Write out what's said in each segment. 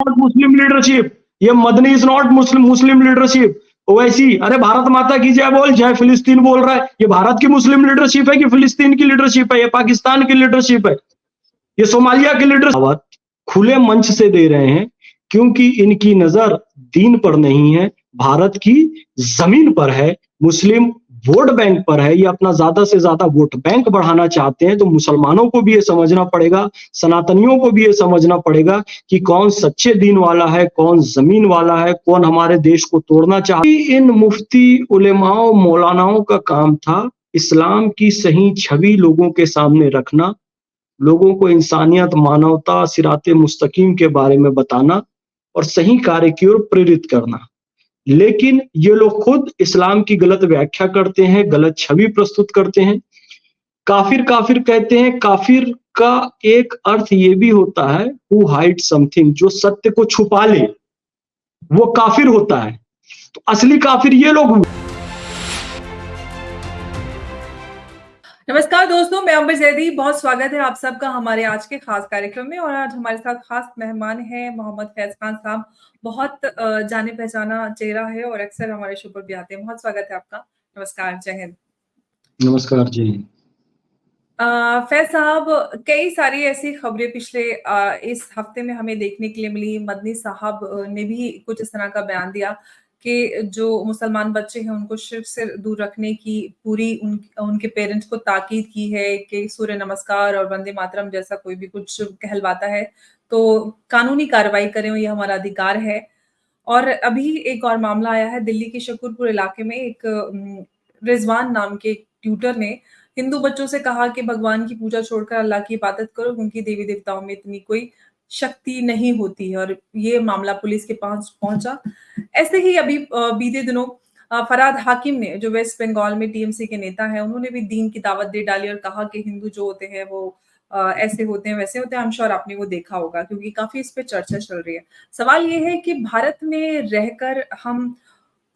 Not Muslim leadership, ये Madani is not Muslim Muslim leadership. वैसी अरे भारत माता की जय बोल, जय फिलिस्तीन बोल रहा है, ये भारत की मुस्लिम लीडरशिप है कि फिलिस्तीन की लीडरशिप है, ये पाकिस्तान की लीडरशिप है, ये सोमालिया की लीडरशिप खुले मंच से दे रहे हैं क्योंकि इनकी नजर दीन पर नहीं है, भारत की जमीन पर है, मुस्लिम वोट बैंक पर है। ये अपना ज्यादा से ज्यादा वोट बैंक बढ़ाना चाहते हैं। तो मुसलमानों को भी ये समझना पड़ेगा, सनातनियों को भी ये समझना पड़ेगा कि कौन सच्चे दीन वाला है, कौन जमीन वाला है, कौन हमारे देश को तोड़ना चाहता है। इन मुफ्ती उलेमाओं मौलानाओं का काम था इस्लाम की सही छवि लोगों के सामने रखना, लोगों को इंसानियत, मानवता, सिराते मुस्तकीम के बारे में बताना और सही कार्य की ओर प्रेरित करना। लेकिन ये लोग खुद इस्लाम की गलत व्याख्या करते हैं, गलत छवि प्रस्तुत करते हैं। काफिर काफिर कहते हैं, काफिर का एक अर्थ ये भी होता है हु हाइड समथिंग, जो सत्य को छुपा ले वो काफिर होता है। तो असली काफिर ये लोग हुए। नमस्कार दोस्तों, मैं अंबर जैदी। बहुत स्वागत है आप सबका हमारे आज के खास कार्यक्रम में। और आज हमारे साथ खास मेहमान हैं मोहम्मद फैज खान साहब। बहुत जाने पहचाना चेहरा है और अक्सर हमारे शो पर भी आते हैं। बहुत स्वागत है आपका। नमस्कार, जय हिंद। नमस्कार जी। फैज साहब, कई सारी ऐसी खबरें पिछले इस हफ्ते में हमें देखने के लिए मिली। मदनी साहब ने भी कुछ इस तरह का बयान दिया कि जो मुसलमान बच्चे हैं उनको शिर्क से दूर रखने की पूरी उनके पेरेंट्स को ताकीद की है कि सूर्य नमस्कार और वंदे मातरम जैसा कोई भी कुछ कहलवाता है तो कानूनी कार्रवाई करें, ये हमारा अधिकार है। और अभी एक और मामला आया है दिल्ली के शकरपुर इलाके में। एक रिजवान नाम के ट्यूटर ने हिंदू बच्चों से कहा कि भगवान की पूजा छोड़कर अल्लाह की इबादत करो क्योंकि देवी देवताओं में इतनी कोई शक्ति नहीं होती है। और ये मामला पुलिस के पास पहुंचा। ऐसे ही अभी बीते दिनों फरहाद हाकिम ने, जो वेस्ट बंगाल में टीएमसी के नेता हैं, उन्होंने भी दीन की दावत दे डाली और कहा कि हिंदू जो होते हैं वो ऐसे होते हैं, वैसे होते हैं। आई एम श्योर आपने वो देखा होगा क्योंकि काफी इस पे चर्चा चल रही है। सवाल ये है कि भारत में रहकर हम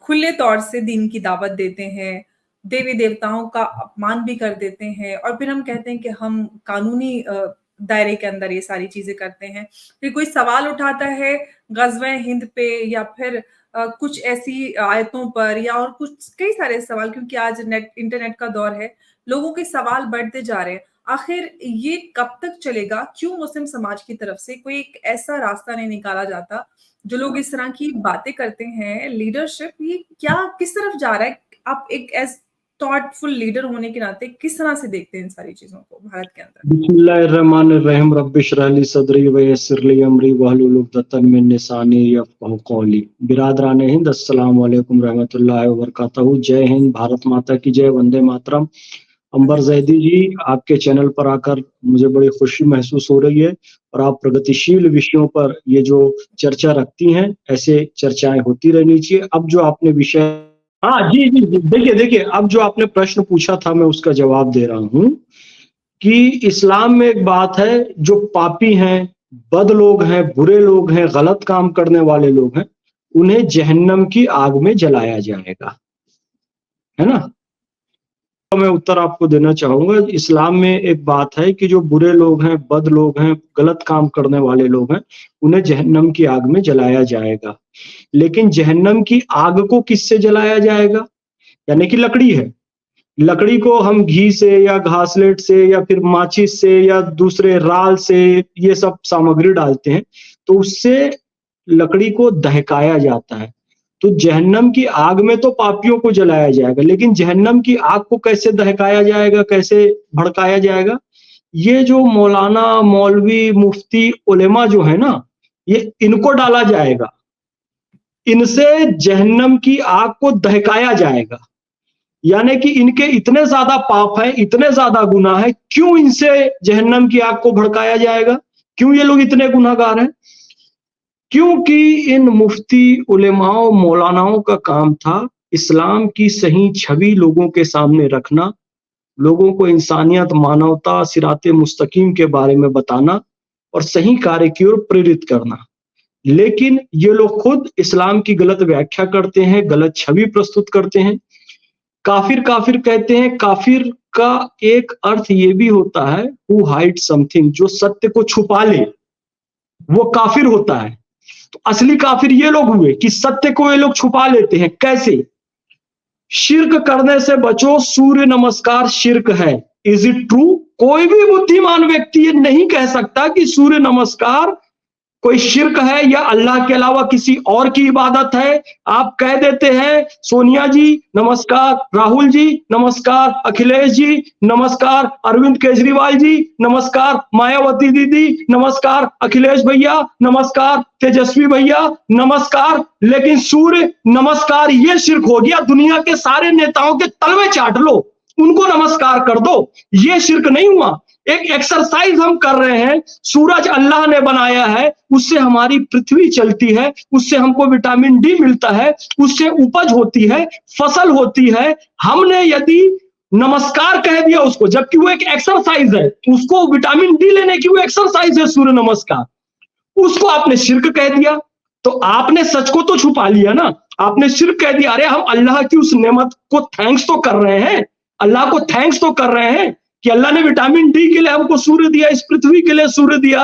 खुले तौर से दीन की दावत देते हैं, देवी देवताओं का अपमान भी कर देते हैं और फिर हम कहते हैं कि हम कानूनी दायरे के अंदर ये सारी चीजें करते हैं। फिर कोई सवाल उठाता है गज़वे हिंद पे या फिर कुछ ऐसी आयतों पर या और कुछ कई सारे सवाल, क्योंकि आज इंटरनेट का दौर है, लोगों के सवाल बढ़ते जा रहे हैं। आखिर ये कब तक चलेगा? क्यों मुस्लिम समाज की तरफ से कोई एक ऐसा रास्ता नहीं निकाला जाता? जो लोग इस तरह की बातें करते हैं, लीडरशिप ये क्या किस तरफ जा रहा है? आप एक एज थॉटफुल लीडर होने के नाते किस तरह से देखते हैं इन सारी चीजों को भारत के अंदर? बिस्मिल्लाहिर्रहमानिर्रहीम, रब्बिश्रह ली सदरी व यस्सिर ली अमरी वहलुल उक़दतम मिन लिसानी यफ़क़हू क़ौली। बिरादरान हिंद, अस्सलाम वालेकुम रहमतुल्लाहि व बरकातहू। जय हिंद, भारत माता की जय, वंदे मातरम। अंबर जैदी जी, आपके चैनल पर आकर मुझे बड़ी खुशी महसूस हो रही है और आप प्रगतिशील विषयों पर ये जो चर्चा रखती हैं, ऐसे चर्चाएं होती रहनी चाहिए। अब जो आपने विषय, हाँ जी जी जी, देखिए अब जो आपने प्रश्न पूछा था मैं उसका जवाब दे रहा हूँ कि इस्लाम में एक बात है, जो पापी हैं, बद लोग हैं, बुरे लोग हैं, गलत काम करने वाले लोग हैं, उन्हें जहन्नम की आग में जलाया जाएगा, है ना। तो मैं उत्तर आपको देना चाहूंगा, इस्लाम में एक बात है कि जो बुरे लोग हैं, बद लोग हैं, गलत काम करने वाले लोग हैं, उन्हें जहन्नम की आग में जलाया जाएगा। लेकिन जहन्नम की आग को किससे जलाया जाएगा? यानी कि लकड़ी है, लकड़ी को हम घी से या घासलेट से या फिर माचिस से या दूसरे राल से ये सब सामग्री डालते हैं तो उससे लकड़ी को दहकाया जाता है। तो जहन्नम की आग में तो पापियों को जलाया जाएगा, लेकिन जहन्नम की आग को कैसे दहकाया जाएगा, कैसे भड़काया जाएगा? ये जो मौलाना, मौलवी, मुफ्ती, उलेमा जो है ना, ये इनको डाला जाएगा, इनसे जहन्नम की आग को दहकाया जाएगा। यानी कि इनके इतने ज्यादा पाप है, इतने ज्यादा गुनाह है, क्यों इनसे जहन्नम की आग को भड़काया जाएगा? क्यों ये लोग इतने गुनाहगार हैं? क्योंकि इन मुफ्ती, उलेमाओं, मौलानाओं का काम था इस्लाम की सही छवि लोगों के सामने रखना, लोगों को इंसानियत, मानवता, सिराते मुस्तकीम के बारे में बताना और सही कार्य की ओर प्रेरित करना। लेकिन ये लोग खुद इस्लाम की गलत व्याख्या करते हैं, गलत छवि प्रस्तुत करते हैं। काफिर काफिर कहते हैं, काफिर का एक अर्थ ये भी होता है हु हाइड समथिंग, जो सत्य को छुपा ले वो काफिर होता है। तो असली काफिर ये लोग हुए कि सत्य को ये लोग छुपा लेते हैं। कैसे? शिर्क करने से बचो, सूर्य नमस्कार शिर्क है। Is it true? कोई भी बुद्धिमान व्यक्ति ये नहीं कह सकता कि सूर्य नमस्कार कोई शिर्क है या अल्लाह के अलावा किसी और की इबादत है। आप कह देते हैं सोनिया जी नमस्कार, राहुल जी नमस्कार, अखिलेश जी नमस्कार, अरविंद केजरीवाल जी नमस्कार, मायावती दीदी नमस्कार, अखिलेश भैया नमस्कार, तेजस्वी भैया नमस्कार, लेकिन सूर्य नमस्कार ये शिर्क हो गया। दुनिया के सारे नेताओं के तलवे चाट लो, उनको नमस्कार कर दो, ये शिर्क नहीं हुआ। एक एक्सरसाइज हम कर रहे हैं, सूरज अल्लाह ने बनाया है, उससे हमारी पृथ्वी चलती है, उससे हमको विटामिन डी मिलता है, उससे उपज होती है, फसल होती है। हमने यदि नमस्कार कह दिया उसको, जबकि वो एक एक्सरसाइज है, उसको विटामिन डी लेने की वो एक्सरसाइज है सूर्य नमस्कार, उसको आपने शिर्क कह दिया। तो आपने सच को तो छुपा लिया ना, आपने शिर्क कह दिया। अरे हम अल्लाह की उस नेमत को थैंक्स तो कर रहे हैं, अल्लाह को थैंक्स तो कर रहे हैं कि अल्लाह ने विटामिन डी के लिए हमको सूर्य दिया, इस पृथ्वी के लिए सूर्य दिया,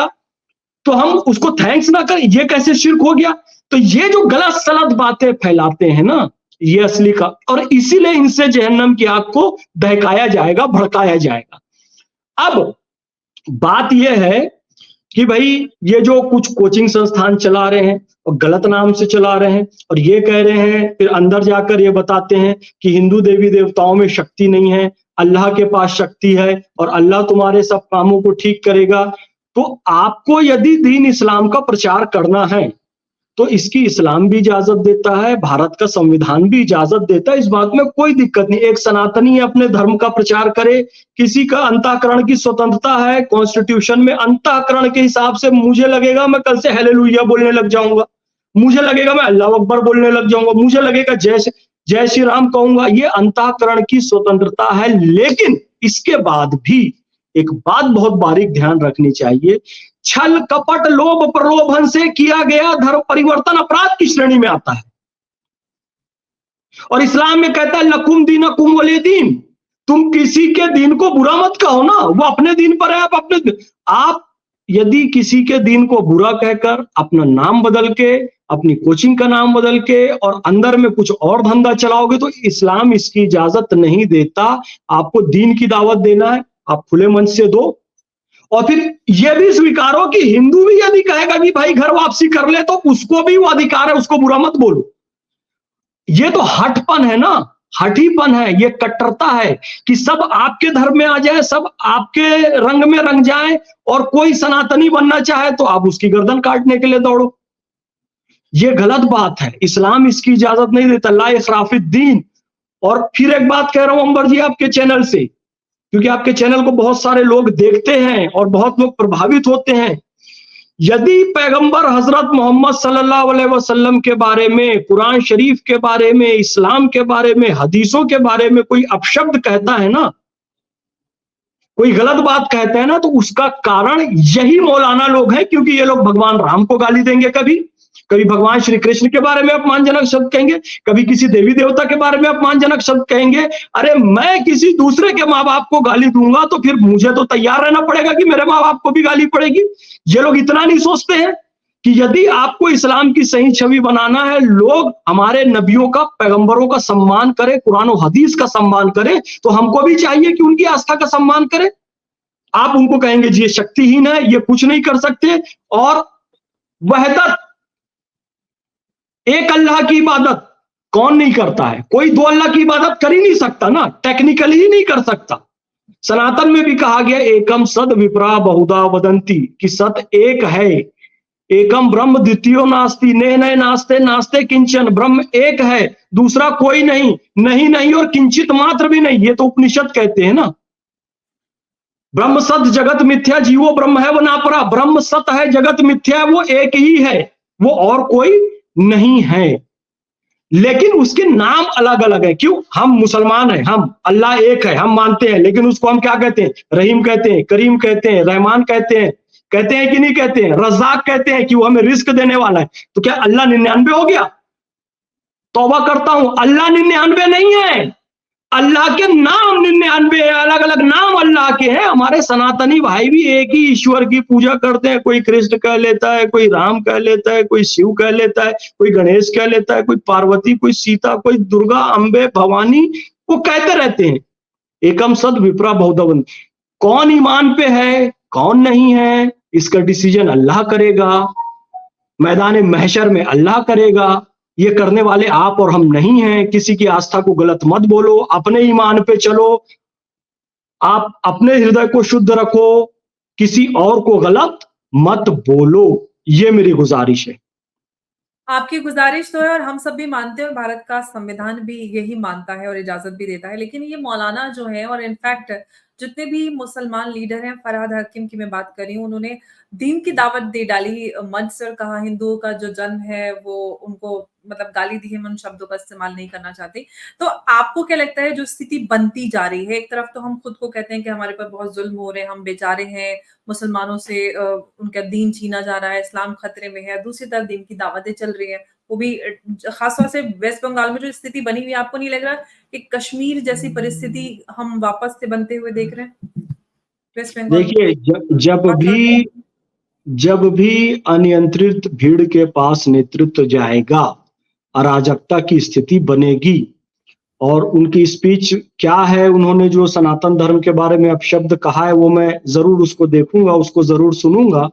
तो हम उसको थैंक्स ना करें, ये कैसे शिर्क हो गया? तो ये जो गलत सलत बातें फैलाते हैं ना, ये असली का, और इसीलिए इनसे जहन्नम की आग को दहकाया जाएगा, भड़काया जाएगा। अब बात यह है कि भाई ये जो कुछ कोचिंग संस्थान चला रहे हैं और गलत नाम से चला रहे हैं, और ये कह रहे हैं, फिर अंदर जाकर ये बताते हैं कि हिंदू देवी देवताओं में शक्ति नहीं है, अल्लाह के पास शक्ति है और अल्लाह तुम्हारे सब कामों को ठीक करेगा। तो आपको यदि दीन इस्लाम का प्रचार करना है तो इसकी इस्लाम भी इजाजत देता है, भारत का संविधान भी इजाजत देता है, इस बात में कोई दिक्कत नहीं। एक सनातनी अपने धर्म का प्रचार करे, किसी का अंतःकरण की स्वतंत्रता है, कॉन्स्टिट्यूशन में अंतःकरण के हिसाब से मुझे लगेगा मैं कल से हालेलुया बोलने लग जाऊंगा, मुझे लगेगा मैं अल्लाह अकबर बोलने लग जाऊंगा, मुझे लगेगा जय श्री राम कहूंगा, ये अंतःकरण की स्वतंत्रता है। लेकिन इसके बाद भी एक बात बहुत बारीक ध्यान रखनी चाहिए, छल कपट लोभ प्रलोभन से किया गया धर्म परिवर्तन अपराध की श्रेणी में आता है। और इस्लाम में कहता है लकुम दीनकुम वली दीन, तुम किसी के दीन को बुरा मत कहो ना, वो अपने दीन पर है, आप यदि किसी के दीन को बुरा कहकर अपना नाम बदल के, अपनी कोचिंग का नाम बदल के और अंदर में कुछ और धंधा चलाओगे तो इस्लाम इसकी इजाजत नहीं देता। आपको दीन की दावत देना है, आप खुले मन से दो, और फिर यह भी स्वीकारो कि हिंदू भी यदि कहेगा कि भाई घर वापसी कर ले तो उसको भी वो अधिकार है, उसको बुरा मत बोलो। ये तो हठपन है ना, हठीपन है, ये कट्टरता है कि सब आपके धर्म में आ जाए, सब आपके रंग में रंग जाए, और कोई सनातनी बनना चाहे तो आप उसकी गर्दन काटने के लिए दौड़ो। ये गलत बात है, इस्लाम इसकी इजाजत नहीं देता, ला इखराफिद दीन। और फिर एक बात कह रहा हूं अंबर जी आपके चैनल से, क्योंकि आपके चैनल को बहुत सारे लोग देखते हैं और बहुत लोग प्रभावित होते हैं। यदि पैगंबर हजरत मोहम्मद सल्लल्लाहु अलैहि वसल्लम के बारे में, कुरान शरीफ के बारे में, इस्लाम के बारे में, हदीसों के बारे में कोई अपशब्द कहता है ना, कोई गलत बात कहता है ना, तो उसका कारण यही मौलाना लोग हैं, क्योंकि ये लोग भगवान राम को गाली देंगे, कभी भगवान श्री कृष्ण के बारे में अपमानजनक शब्द कहेंगे, कभी किसी देवी देवता के बारे में अपमानजनक शब्द कहेंगे। अरे मैं किसी दूसरे के माँ बाप को गाली दूंगा तो फिर मुझे तो तैयार रहना पड़ेगा कि मेरे माँ बाप को भी गाली पड़ेगी। ये लोग इतना नहीं सोचते हैं कि यदि आपको इस्लाम की सही छवि बनाना है, लोग हमारे नबियों का, पैगंबरों का सम्मान करें, कुरान और हदीस का सम्मान करें, तो हमको भी चाहिए कि उनकी आस्था का सम्मान करें। आप उनको कहेंगे जी ये शक्तिहीन है, ये कुछ नहीं कर सकते, और वहदत, एक अल्लाह की इबादत कौन नहीं करता है? कोई दो अल्लाह की इबादत कर ही नहीं सकता ना, टेक्निकली ही नहीं कर सकता। सनातन में भी कहा गया एकम सद विप्रा बहुधा वदंती, कि सत एक है, एकम ब्रह्म द्वितीयो नास्ति, ने नए नास्ते नास्ते किंचन, ब्रह्म एक है, दूसरा कोई नहीं, नहीं और किंचित मात्र भी नहीं, ये तो उपनिषद कहते हैं ना। ब्रह्म सत जगत मिथ्या, जीवो ब्रह्म है वो नापरा, ब्रह्म सत है जगत मिथ्या, वो एक ही है, वो और कोई नहीं है। लेकिन उसके नाम अलग अलग है। क्यों? हम मुसलमान हैं, हम अल्लाह एक है हम मानते हैं, लेकिन उसको हम क्या कहते हैं? रहीम कहते हैं, करीम कहते हैं, रहमान कहते हैं कि नहीं कहते हैं? रज़ाक कहते हैं कि वो हमें रिस्क देने वाला है। तो क्या अल्लाह 99 हो गया? तौबा करता हूं, अल्लाह 99 नहीं है, अल्लाह के नाम 99 है, अलग अलग नाम अल्लाह के हैं। हमारे सनातनी भाई भी एक ही ईश्वर की पूजा करते हैं। कोई कृष्ण कह लेता है, कोई राम कह लेता है, कोई शिव कह लेता है, कोई गणेश कह लेता है, कोई पार्वती, कोई सीता, कोई दुर्गा, अंबे, भवानी, वो कहते रहते हैं। एकम सद विप्रा बहुधवन। कौन ईमान पे है, कौन नहीं है, इसका डिसीजन अल्लाह करेगा। मैदान महशर में अल्लाह करेगा। ये करने वाले आप और हम नहीं हैं। किसी की आस्था को गलत मत बोलो, अपने ईमान पे चलो, आप अपने हृदय को शुद्ध रखो, किसी और को गलत मत बोलो। ये मेरी गुजारिश है। आपकी गुजारिश तो है और हम सब भी मानते हैं और भारत का संविधान भी यही मानता है और इजाजत भी देता है। लेकिन ये मौलाना जो है और इनफैक्ट जितने भी मुसलमान लीडर हैं, फरहाद हकीम की मैं बात कर रही हूँ, उन्होंने दीन की दावत दे डाली मंच से और कहा हिंदुओं का जो जन्म है वो उनको मतलब गाली दी है। मैं उन शब्दों का इस्तेमाल नहीं करना चाहती। तो आपको क्या लगता है जो स्थिति बनती जा रही है, एक तरफ तो हम खुद को कहते हैं कि हमारे पर बहुत जुल्म हो रहे हैं, हम बेचारे हैं, मुसलमानों से उनका दीन छीना जा रहा है, इस्लाम खतरे में है, दूसरी तरफ दीन की दावतें चल रही हैं, वो भी खासतौर से वेस्ट बंगाल में जो स्थिति बनी हुई है, आपको नहीं लग रहा कि कश्मीर जैसी परिस्थिति हम वापस से बनते हुए देख रहे हैं वेस्ट बंगाल? देखिए, जब भी अनियंत्रित भीड़ के पास नेतृत्व जाएगा, अराजकता की स्थिति बनेगी। और उनकी स्पीच क्या है, उन्होंने जो सनातन धर्म के बारे में अपशब्द कहा है, वो मैं जरूर उसको देखूंगा, उसको जरूर सुनूंगा।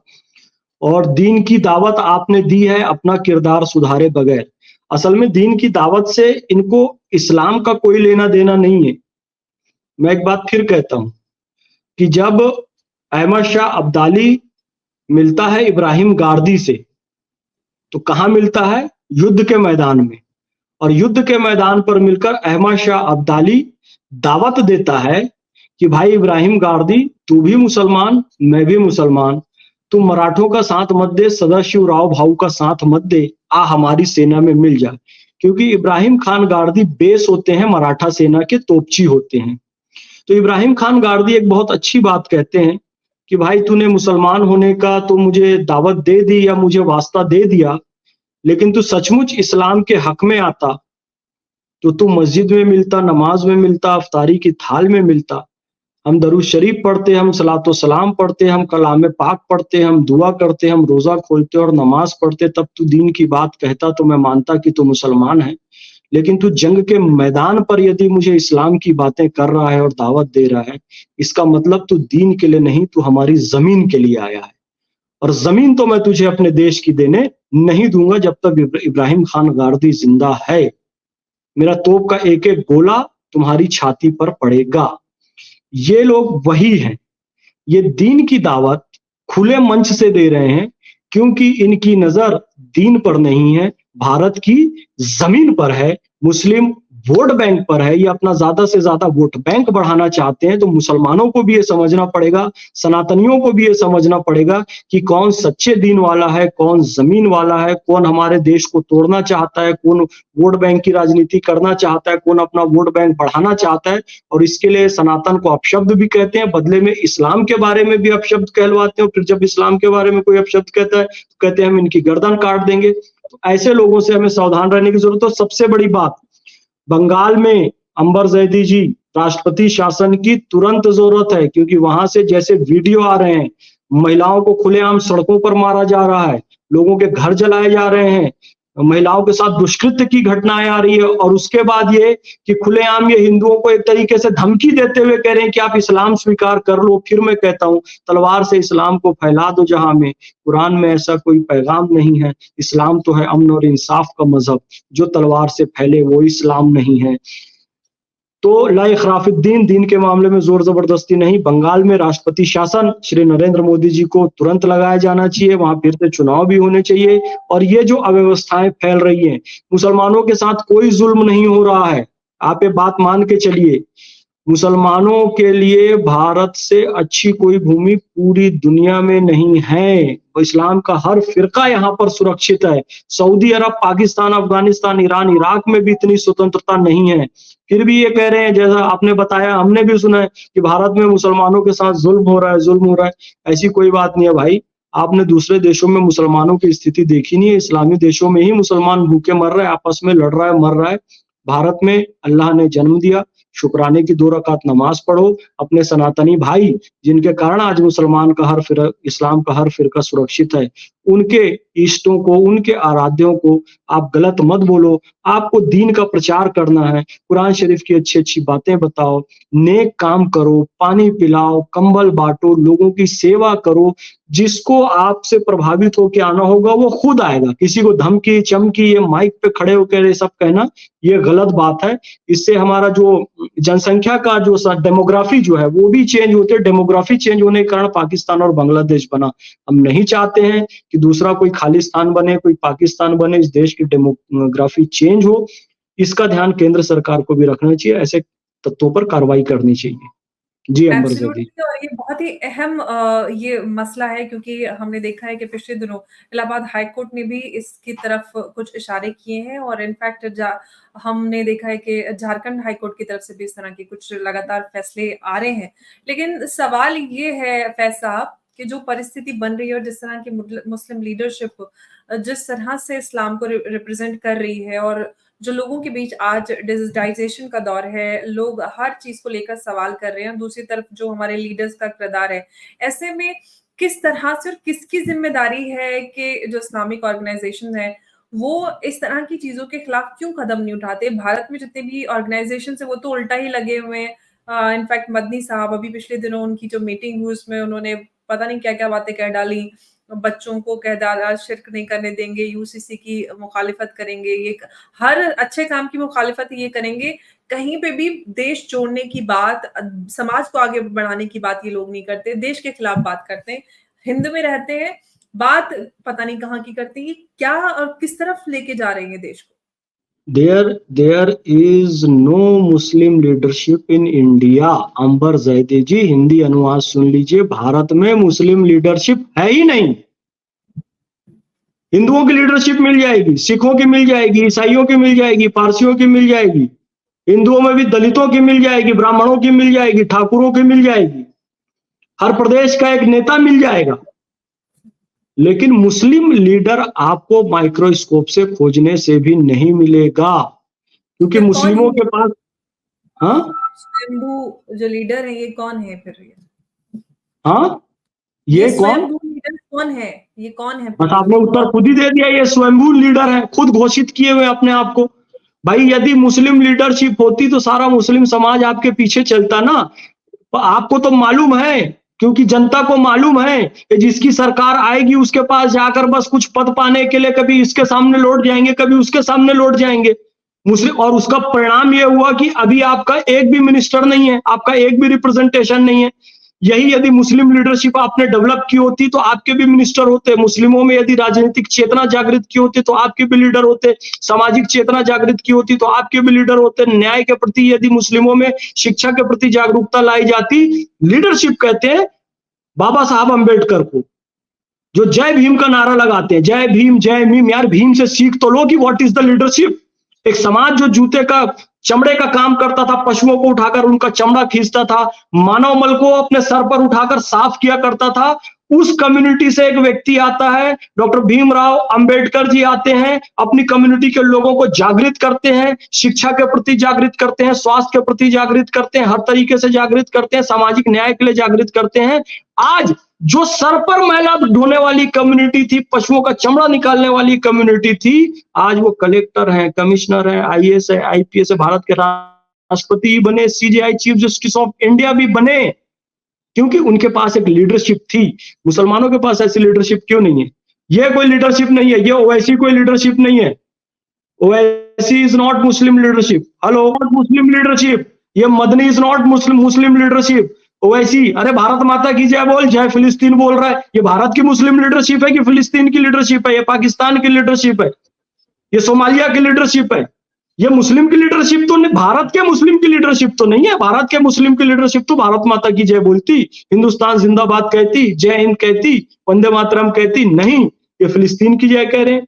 और दीन की दावत आपने दी है अपना किरदार सुधारे बगैर। असल में दीन की दावत से इनको इस्लाम का कोई लेना देना नहीं है। मैं एक बात फिर कहता हूं कि जब अहमद शाह अब्दाली मिलता है इब्राहिम गारदी से, तो कहां मिलता है? युद्ध के मैदान में। और युद्ध के मैदान पर मिलकर अहमद शाह अब्दाली दावत देता है कि भाई इब्राहिम गारदी, तू भी मुसलमान, मैं भी मुसलमान, तू मराठों का साथ मत दे, सदाशिवराव भाऊ का साथ मत दे, आ हमारी सेना में मिल जा। क्योंकि इब्राहिम खान गारदी बेस होते हैं, मराठा सेना के तोपची होते हैं। तो इब्राहिम खान गारदी एक बहुत अच्छी बात कहते हैं कि भाई तूने मुसलमान होने का तो मुझे दावत दे दी या मुझे वास्ता दे दिया, लेकिन तू सचमुच इस्लाम के हक में आता तो तू मस्जिद में मिलता, नमाज में मिलता, अफ्तारी की थाल में मिलता। हम दरूद शरीफ पढ़ते, हम सलातो सलाम पढ़ते, हम कलाम पाक पढ़ते, हम दुआ करते, हम रोजा खोलते और नमाज पढ़ते, तब तू दीन की बात कहता तो मैं मानता कि तू मुसलमान है। लेकिन तू जंग के मैदान पर यदि मुझे इस्लाम की बातें कर रहा है और दावत दे रहा है, इसका मतलब तू दीन के लिए नहीं, तू हमारी जमीन के लिए आया है। और जमीन तो मैं तुझे अपने देश की देने नहीं दूंगा जब तक इब्राहिम खान गारदी जिंदा है। मेरा तोप का एक एक गोला तुम्हारी छाती पर पड़ेगा। ये लोग वही हैं। ये दीन की दावत खुले मंच से दे रहे हैं क्योंकि इनकी नजर दीन पर नहीं है, भारत की जमीन पर है, मुस्लिम वोट बैंक पर है। ये अपना ज्यादा से ज्यादा वोट बैंक बढ़ाना चाहते हैं। तो मुसलमानों को भी ये समझना पड़ेगा, सनातनियों को भी ये समझना पड़ेगा कि कौन सच्चे दीन वाला है, कौन जमीन वाला है, कौन हमारे देश को तोड़ना चाहता है, कौन वोट बैंक की राजनीति करना चाहता है, कौन अपना वोट बैंक बढ़ाना चाहता है। और इसके लिए सनातन को अपशब्द भी कहते हैं, बदले में इस्लाम के बारे में भी अपशब्द कहलवाते हैं। फिर जब इस्लाम के बारे में कोई अपशब्द कहता है तो कहते हैं हम इनकी गर्दन काट देंगे। तो ऐसे लोगों से हमें सावधान रहने की जरूरत है। सबसे बड़ी बात, बंगाल में अंबर जैदी जी राष्ट्रपति शासन की तुरंत जरूरत है, क्योंकि वहां से जैसे वीडियो आ रहे हैं, महिलाओं को खुलेआम सड़कों पर मारा जा रहा है, लोगों के घर जलाए जा रहे हैं, महिलाओं के साथ दुष्कृत्य की घटनाएं आ रही है। और उसके बाद ये कि खुलेआम ये हिंदुओं को एक तरीके से धमकी देते हुए कह रहे हैं कि आप इस्लाम स्वीकार कर लो। फिर मैं कहता हूं, तलवार से इस्लाम को फैला दो जहां में। कुरान में ऐसा कोई पैगाम नहीं है। इस्लाम तो है अमन और इंसाफ का मजहब, जो तलवार से फैले वो इस्लाम नहीं है। तो ला इखराफुद्दीन, दीन के मामले में जोर जबरदस्ती नहीं। बंगाल में राष्ट्रपति शासन श्री नरेंद्र मोदी जी को तुरंत लगाया जाना चाहिए, वहां फिर से चुनाव भी होने चाहिए। और ये जो अव्यवस्थाएं फैल रही हैं, मुसलमानों के साथ कोई जुल्म नहीं हो रहा है, आप ये बात मान के चलिए। मुसलमानों के लिए भारत से अच्छी कोई भूमि पूरी दुनिया में नहीं है। इस्लाम का हर फिरका यहाँ पर सुरक्षित है। सऊदी अरब, पाकिस्तान, अफगानिस्तान, ईरान, इराक में भी इतनी स्वतंत्रता नहीं है। फिर भी ये कह रहे हैं, जैसा आपने बताया, हमने भी सुना है कि भारत में मुसलमानों के साथ जुल्म हो रहा है, जुल्म हो रहा है। ऐसी कोई बात नहीं है भाई। आपने दूसरे देशों में मुसलमानों की स्थिति देखी नहीं है। इस्लामी देशों में ही मुसलमान भूखे मर रहे हैं, आपस में लड़ रहा है, मर रहा है। भारत में अल्लाह ने जन्म दिया, शुक्राने की 2 रकात नमाज पढ़ो। अपने सनातनी भाई जिनके कारण आज मुसलमान का हर फिर इस्लाम का हर फिरका सुरक्षित है, उनके इष्टों को, उनके आराध्यों को आप गलत मत बोलो। आपको दीन का प्रचार करना है, कुरान शरीफ की अच्छी-अच्छी बातें बताओ, नेक काम करो, पानी पिलाओ, कंबल बाँटो, लोगों की सेवा करो। जिसको आपसे प्रभावित होके आना होगा वो खुद आएगा। किसी को धमकी, चमकी, ये माइक पे खड़े होकर ये सब कहना, ये गलत बात है। इससे हमारा जो जनसंख्या का जो डेमोग्राफी जो है वो भी चेंज होते है। डेमोग्राफी चेंज होने के कारण पाकिस्तान और बांग्लादेश बना। हम नहीं चाहते हैं कि दूसरा कोई खालिस्तान बने, कोई पाकिस्तान बने, इस देश की डेमोग्राफी चेंज हो। इसका ध्यान केंद्र सरकार को भी रखना चाहिए, ऐसे तत्वों पर कार्रवाई करनी चाहिए। जी अंबर ज़ैदी। एब्सोल्युटली, और ये बहुत ही अहम ये मसला है, क्योंकि हमने देखा है कि पिछले दिनों इलाहाबाद हाई कोर्ट ने भी इसकी तरफ कुछ इशारे किए हैं, और इनफैक्ट हमने देखा है कि झारखंड हाई कोर्ट की तरफ से भी इस तरह के कुछ लगातार फैसले आ रहे हैं। लेकिन सवाल ये है फैज साहब कि जो परिस्थिति बन रही है और जिस तरह की मुस्लिम लीडरशिप जिस तरह से इस्लाम को रिप्रेजेंट कर रही है, और जो लोगों के बीच आज डिजिटाइजेशन का दौर है, लोग हर चीज को लेकर सवाल कर रहे हैं, दूसरी तरफ जो हमारे लीडर्स का किरदार है, ऐसे में किस तरह से और किसकी जिम्मेदारी है कि जो इस्लामिक ऑर्गेनाइजेशन है वो इस तरह की चीजों के खिलाफ क्यों कदम नहीं उठाते? भारत में जितने भी ऑर्गेनाइजेशन है वो तो उल्टा ही लगे हुए हैं। इनफैक्ट मदनी साहब अभी पिछले दिनों उनकी जो मीटिंग हुई उसमें उन्होंने पता नहीं क्या क्या बातें कह डाली, बच्चों को कह डाला शिर्क नहीं करने देंगे, यूसीसी की मुखालिफत करेंगे, ये हर अच्छे काम की मुखालिफत ये करेंगे। कहीं पे भी देश जोड़ने की बात, समाज को आगे बढ़ाने की बात ये लोग नहीं करते, देश के खिलाफ बात करते हैं, हिंद में रहते हैं, बात पता नहीं कहाँ की करते हैं। क्या और किस तरफ लेके जा रहे हैं देश को? There is no Muslim leadership in India। अंबर ज़ैदी जी, हिंदी अनुवाद सुन लीजिए, भारत में मुस्लिम लीडरशिप है ही नहीं। हिंदुओं की लीडरशिप मिल जाएगी, सिखों की मिल जाएगी, ईसाइयों की मिल जाएगी, पारसियों की मिल जाएगी, हिंदुओं में भी दलितों की मिल जाएगी, ब्राह्मणों की मिल जाएगी, ठाकुरों की मिल जाएगी, हर प्रदेश का एक नेता मिल जाएगा। लेकिन मुस्लिम लीडर आपको माइक्रोस्कोप से खोजने से भी नहीं मिलेगा, क्योंकि मुस्लिमों के पास स्वयंभू जो लीडर है ये कौन है फिर? ये कौन लीडर कौन है? ये कौन है? बस आपने उत्तर खुद ही दे दिया, ये स्वयंभू लीडर है, खुद घोषित किए हुए अपने आप को। भाई यदि मुस्लिम लीडरशिप होती तो सारा मुस्लिम समाज आपके पीछे चलता ना। आपको तो मालूम है, क्योंकि जनता को मालूम है कि जिसकी सरकार आएगी उसके पास जाकर बस कुछ पद पाने के लिए कभी इसके सामने लौट जाएंगे, कभी उसके सामने लौट जाएंगे मुस्लिम। और उसका परिणाम यह हुआ कि अभी आपका एक भी मिनिस्टर नहीं है, आपका एक भी रिप्रेजेंटेशन नहीं है। यही यदि मुस्लिम लीडरशिप आपने डेवलप की होती तो आपके भी मिनिस्टर होते। मुस्लिमों में यदि राजनीतिक चेतना जागृत की होती तो आपके भी लीडर होते। सामाजिक चेतना जागृत की होती तो आपके भी लीडर होते। न्याय के प्रति यदि मुस्लिमों में शिक्षा के प्रति जागरूकता लाई जाती। लीडरशिप कहते हैं बाबा साहब अम्बेडकर को, जो जय भीम का नारा लगाते हैं, जय भीम जय भीम। यार भीम से सीख तो लो कि व्हाट इज द लीडरशिप। एक समाज जो जूते का चमड़े का काम करता था, पशुओं को उठाकर उनका चमड़ा खींचता था, मानव मल को अपने सर पर उठाकर साफ किया करता था, उस कम्युनिटी से एक व्यक्ति आता है, डॉक्टर भीमराव अंबेडकर जी आते हैं, अपनी कम्युनिटी के लोगों को जागृत करते हैं, शिक्षा के प्रति जागृत करते हैं, स्वास्थ्य के प्रति जागृत करते हैं, हर तरीके से जागृत करते हैं, सामाजिक न्याय के लिए जागृत करते हैं। आज जो सर पर मैला ढोने वाली कम्युनिटी थी, पशुओं का चमड़ा निकालने वाली कम्युनिटी थी, आज वो कलेक्टर हैं, कमिश्नर हैं, आईएएस है, आईपीएस है, भारत के राष्ट्रपति बने, CJI chief justice of India भी बने, क्योंकि उनके पास एक लीडरशिप थी। मुसलमानों के पास ऐसी लीडरशिप क्यों नहीं है? ये कोई लीडरशिप नहीं है, ये ओवैसी कोई लीडरशिप नहीं है। Owaisi is not Muslim leadership. Hello, not Muslim leadership. ये Madani is not Muslim leadership. Owaisi, अरे भारत माता की जय बोल, जय फिलिस्तीन बोल रहा है। ये भारत की मुस्लिम लीडरशिप है कि फिलिस्तीन की लीडरशिप है? ये पाकिस्तान की लीडरशिप है, ये सोमालिया की लीडरशिप है। ये मुस्लिम की लीडरशिप तो नहीं, भारत के मुस्लिम की लीडरशिप तो नहीं है। भारत के मुस्लिम की लीडरशिप तो भारत माता की जय बोलती, हिंदुस्तान जिंदाबाद कहती, जय हिंद कहती, वंदे मातरम कहती। नहीं, ये फिलिस्तीन की जय कह रहे हैं।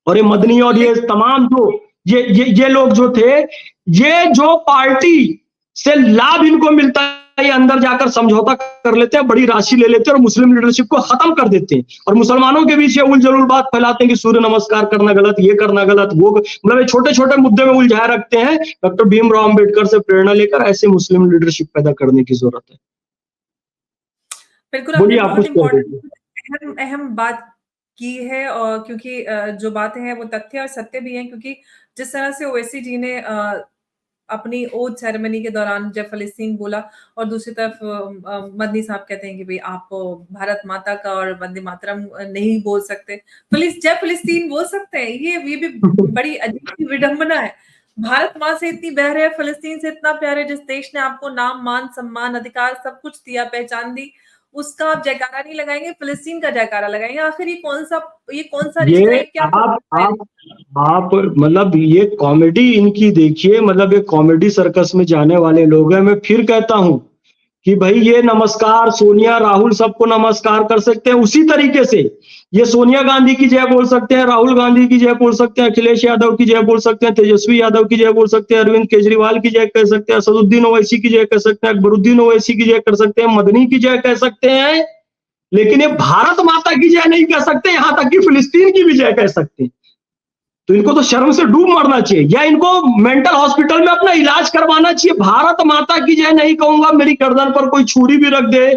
और ये मदनी और ये तमाम जो ये लोग जो थे, ये जो पार्टी से लाभ इनको मिलता ये अंदर जाकर समझौता कर लेते हैं, बड़ी राशि ले लेते हैं और मुस्लिम लीडरशिप को खत्म कर देते हैं और मुसलमानों के बीच ये उलझुल बात फैलाते हैं कि सूर्य नमस्कार करना गलत, ये करना गलत, वो मतलब छोटे छोटे मुद्दे में उलझाए रखते हैं। डॉक्टर भीमराव अंबेडकर से प्रेरणा लेकर ऐसे मुस्लिम लीडरशिप पैदा करने की जरूरत है। बिल्कुल, आपने बोलिए, आप बहुत कुछ कह रहे थे। इम्पोर्टेंट अहम बात की है और क्योंकि जो बातें हैं वो तथ्य और सत्य भी हैं, क्योंकि जिस तरह से ओवैसी जी ने अपनी ओथ सेरेमनी के दौरान जब फ़लस्तीन बोला और दूसरी तरफ मदनी साहब कहते हैं कि भई आप भारत माता का और वंदे मातरम नहीं बोल सकते। जय फ़लस्तीन बोल सकते हैं, ये भी बड़ी अजीब-सी विडंबना है। भारत माँ से इतनी बहरे है, फ़लस्तीन से इतना प्यार है, जिस देश ने आपको नाम, मान, सम्मान, अधिकार सब कुछ दिया, पहचान दी, उसका आप जयकारा नहीं लगाएँगे, फ़लस्तीन का जयकारा लगाएँगे। आखिर ये कौन-सा रिश्ता है? ये ये क्या आप मतलब ये कॉमेडी इनकी देखिए, मतलब ये कॉमेडी सर्कस में जाने वाले लोग हैं। मैं फिर कहता हूं कि भाई ये नमस्कार सोनिया राहुल सबको नमस्कार कर सकते हैं, उसी तरीके से ये सोनिया गांधी की जय बोल सकते हैं, राहुल गांधी की जय बोल सकते हैं, अखिलेश यादव की जय बोल सकते हैं, तेजस्वी यादव की जय बोल सकते हैं, अरविंद केजरीवाल की जय कह सकते हैं, असदुद्दीन ओवैसी की जय कह सकते हैं, अकबरुद्दीन ओवैसी की जय कर सकते हैं, मदनी की जय कह सकते हैं, लेकिन ये भारत माता की जय नहीं कह सकते, यहां तक कि फिलिस्तीन की भी जय कह सकते हैं। तो इनको तो शर्म से डूब मरना चाहिए या इनको मेंटल हॉस्पिटल में अपना इलाज करवाना चाहिए। भारत माता की जय नहीं कहूंगा, मेरी गर्दन पर कोई छुरी भी रख दे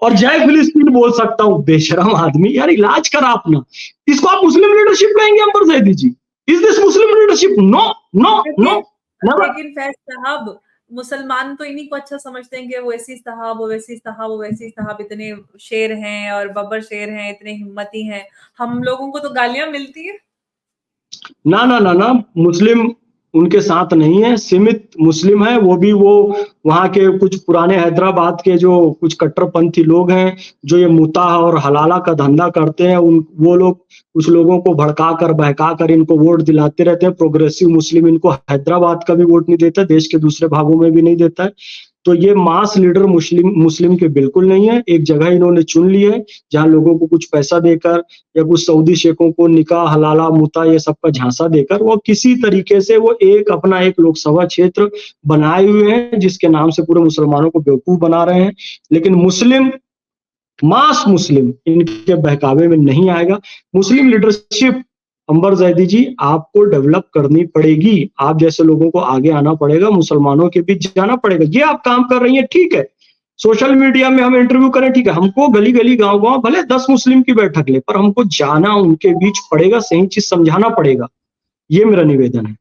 और जय फिलिस्तीन बोल सकता हूं। बेशरम आदमी, यार इलाज करा अपना। इसको आप मुस्लिम लीडरशिप कहेंगे Amber Zaidi ji? Is this Muslim leadership? No no no, never. लेकिन फैज साहब, मुसलमान तो इन्हीं को अच्छा समझते हैं कि ओवैसी साहब, ओवैसी साहब, ओवैसी साहब इतने शेर हैं और बब्बर शेर हैं, इतने हिम्मती हैं। हम लोगों को तो गालियां मिलती है। ना ना ना ना, मुस्लिम उनके साथ नहीं है, सीमित मुस्लिम है, वो भी वो वहां के कुछ पुराने हैदराबाद के जो कुछ कट्टरपंथी लोग हैं जो ये मुताह और हलाला का धंधा करते हैं, उन वो लोग कुछ लोगों को भड़का कर बहका कर इनको वोट दिलाते रहते हैं। प्रोग्रेसिव मुस्लिम इनको हैदराबाद का भी वोट नहीं देता, देश के दूसरे भागों में भी नहीं देता है। तो ये मास लीडर मुस्लिम के बिल्कुल नहीं है। एक जगह इन्होंने चुन ली है जहां लोगों को कुछ पैसा देकर या कुछ सऊदी शेखों को निकाह हलाला मुता ये सबका झांसा देकर वो किसी तरीके से वो एक अपना एक लोकसभा क्षेत्र बनाए हुए हैं जिसके नाम से पूरे मुसलमानों को बेवकूफ बना रहे हैं। लेकिन मुस्लिम मास मुस्लिम इनके बहकावे में नहीं आएगा। मुस्लिम लीडरशिप अंबर जैदी जी आपको डेवलप करनी पड़ेगी, आप जैसे लोगों को आगे आना पड़ेगा, मुसलमानों के बीच जाना पड़ेगा। ये आप काम कर रही हैं, ठीक है, सोशल मीडिया में हम इंटरव्यू करें, ठीक है, हमको गली गली गांव गांव भले 10 मुस्लिम की बैठक ले, पर हमको जाना उनके बीच पड़ेगा, सही चीज समझाना पड़ेगा। ये मेरा निवेदन है।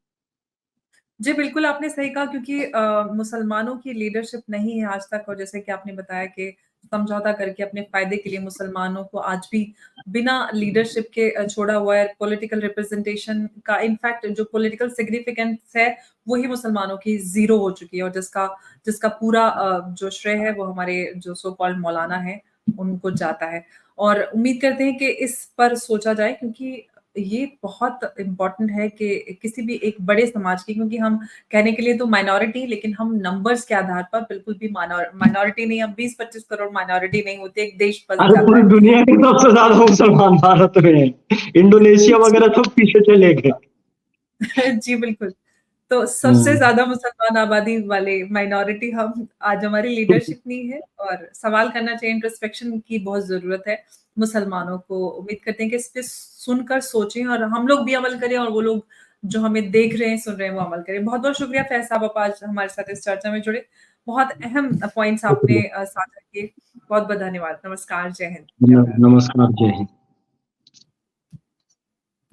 जी, बिल्कुल आपने सही कहा, क्योंकि मुसलमानों की लीडरशिप नहीं है आज तक, और जैसे कि आपने बताया कि समझौता करके अपने फ़ायदे के लिए मुसलमानों को आज भी बिना लीडरशिप के छोड़ा हुआ है। पॉलिटिकल रिप्रेज़ेंटेशन का इनफैक्ट जो पॉलिटिकल सिग्निफिकेंस है, वही मुसलमानों की ज़ीरो हो चुकी है, और जिसका जिसका पूरा जो श्रेय है वो हमारे जो सो कॉल्ड मौलाना हैं, उनको जाता है। और उम्मीद करते हैं कि इस पर सोचा जाए, क्योंकि ये बहुत इम्पोर्टेंट है कि किसी भी एक बड़े समाज की, क्योंकि हम कहने के लिए तो माइनॉरिटी, लेकिन हम नंबर्स के आधार पर बिल्कुल भी माइनॉरिटी नहीं, हम 20-25 करोड़ माइनॉरिटी नहीं होते, एक देश बस अरे जाता पूरी है। दुनिया के सबसे ज्यादा मुसलमान भारत में है, इंडोनेशिया वगैरह सब पीछे चले गए। जी, बिल्कुल। तो सबसे हम्म। ज़्यादा मुसलमान आबादी वाले माइनॉरिटी हम, आज हमारी लीडरशिप नहीं है और सवाल करना चाहिए, इंट्रोस्पेक्शन की बहुत ज़रूरत है मुसलमानों को। उम्मीद करते हैं कि इस पे सुनकर सोचें और हम लोग भी अमल करें, और वो लोग जो हमें देख रहे हैं, सुन रहे हैं, वो अमल करें। बहुत-बहुत शुक्रिया फैज़ साहब, आप आज हमारे साथ इस चर्चा में जुड़े। बहुत अहम पॉइंट्स आपने साझा किए। बहुत-बहुत धन्यवाद। नमस्कार, जय हिंद, जय भारत। नमस्कार, जय हिंद।